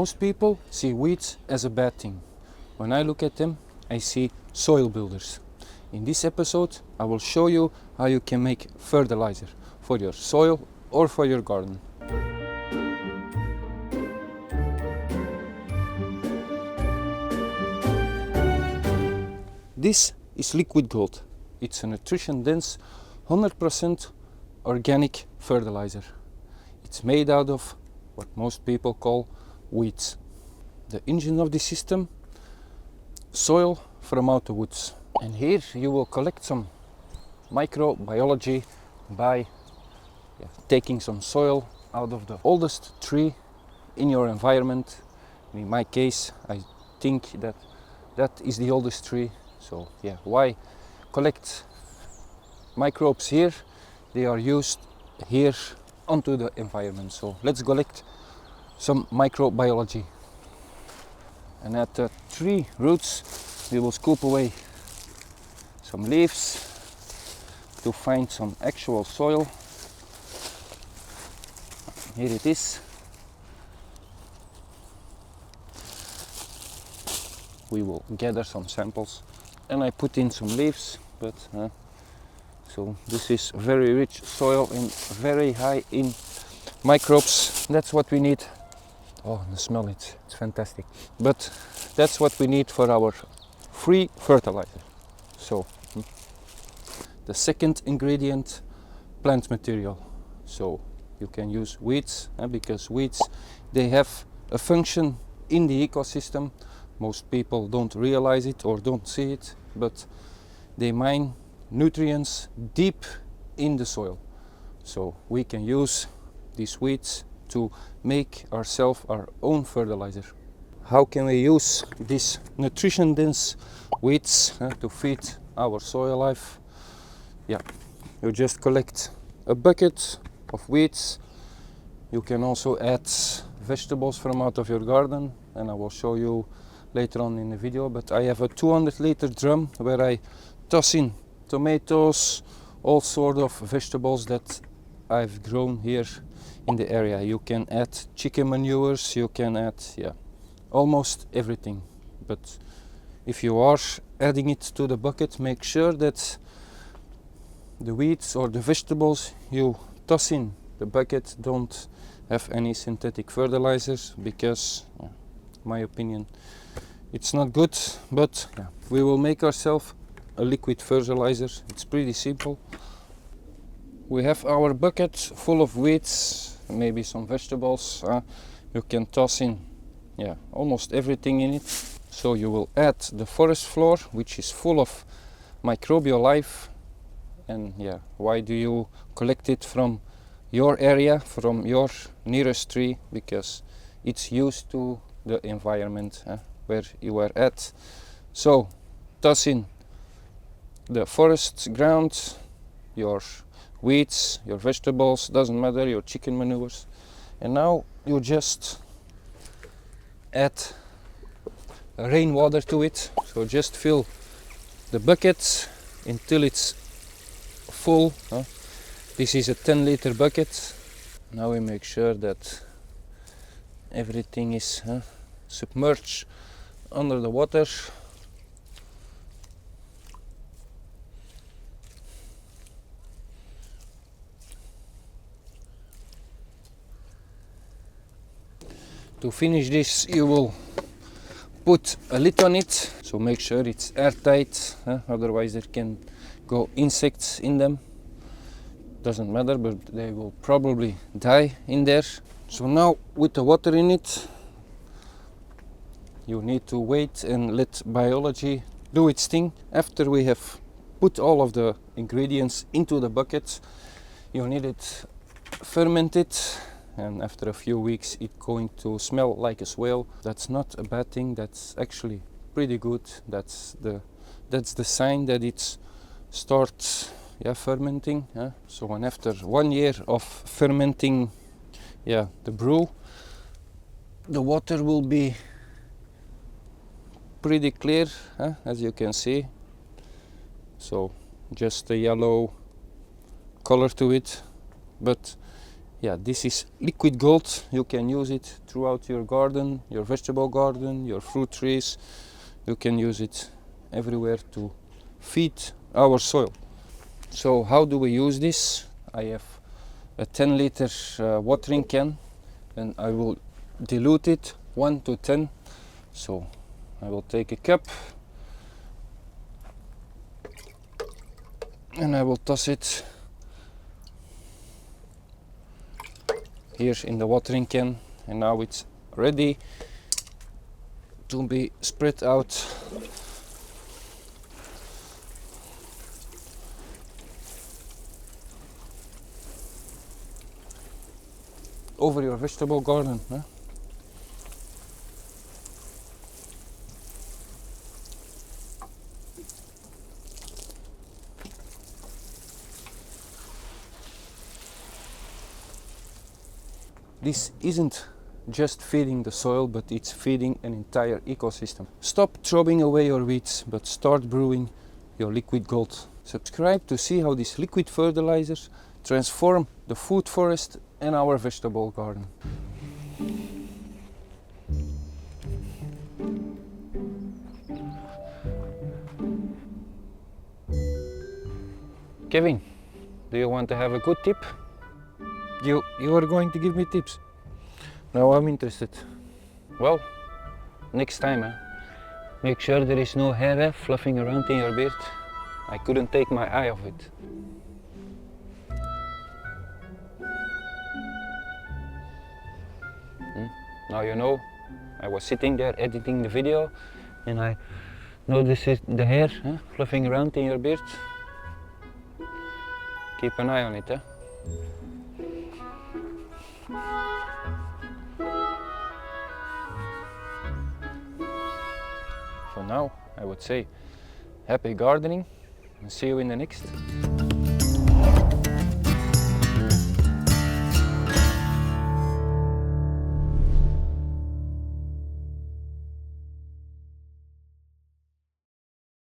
Most people see weeds as a bad thing. When I look at them, I see soil builders. In this episode, I will show you how you can make fertilizer for your soil or for your garden. This is liquid gold. It's a nutrition-dense, 100% organic fertilizer. It's made out of what most people call weeds. The engine of the system, soil from out the woods. And here you will collect some microbiology by taking some soil out of the oldest tree in your environment. In my case, I think that is the oldest tree. So why collect microbes here? They are used here onto the environment. So let's collect some microbiology. And at the tree roots we will scoop away some leaves to find some actual soil. Here it is. We will gather some samples and I put in some leaves, but so this is very rich soil and very high in microbes. That's what we need. Oh, the smell, it's fantastic. But that's what we need for our free fertilizer. So the second ingredient, plant material. So you can use weeds because weeds, they have a function in the ecosystem. Most people don't realize it or don't see it, but they mine nutrients deep in the soil. So we can use these weeds to make ourselves our own fertilizer. How can we use these nutrition-dense weeds to feed our soil life? You just collect a bucket of weeds. You can also add vegetables from out of your garden, and I will show you later on in the video. But I have a 200-liter drum where I toss in tomatoes, all sort of vegetables that I've grown here in the area. You can add chicken manures, you can add almost everything. But if you are adding it to the bucket, make sure that the weeds or the vegetables you toss in the bucket don't have any synthetic fertilizers, because in my opinion it's not good. But we will make ourselves a liquid fertilizer. It's pretty simple. We have our bucket full of weeds, maybe some vegetables. You can toss in almost everything in it. So you will add the forest floor, which is full of microbial life. And why do you collect it from your area, from your nearest tree? Because it's used to the environment where you are at. So toss in the forest ground, your weeds, your vegetables, doesn't matter, your chicken manures. And now you just add rainwater to it. So just fill the bucket until it's full. This is a 10-liter bucket. Now we make sure that everything is submerged under the water. To finish this, you will put a lid on it, so make sure it's airtight, otherwise there can go insects in them. Doesn't matter, but they will probably die in there. So now with the water in it, you need to wait and let biology do its thing. After we have put all of the ingredients into the bucket, you need it fermented. And after a few weeks it's going to smell like a swale. That's not a bad thing, that's actually pretty good. That's the sign that it starts fermenting. So and after 1 year of fermenting the brew, the water will be pretty clear, as you can see. So just a yellow color to it, but Yeah, this is liquid gold. You can use it throughout your garden, your vegetable garden, your fruit trees. You can use it everywhere to feed our soil. So how do we use this? I have a 10-liter watering can, and I will dilute it 1 to 10. So I will take a cup and I will toss it here in the watering can, and now it's ready to be spread out over your vegetable garden. This isn't just feeding the soil, but it's feeding an entire ecosystem. Stop throwing away your weeds, but start brewing your liquid gold. Subscribe to see how these liquid fertilizers transform the food forest and our vegetable garden. Kevin, do you want to have a good tip? You are going to give me tips. Now I'm interested. Well, next time, make sure there is no hair fluffing around in your beard. I couldn't take my eye off it. Now you know, I was sitting there editing the video and I noticed the hair fluffing around in your beard. Keep an eye on it. For now, I would say happy gardening and see you in the next.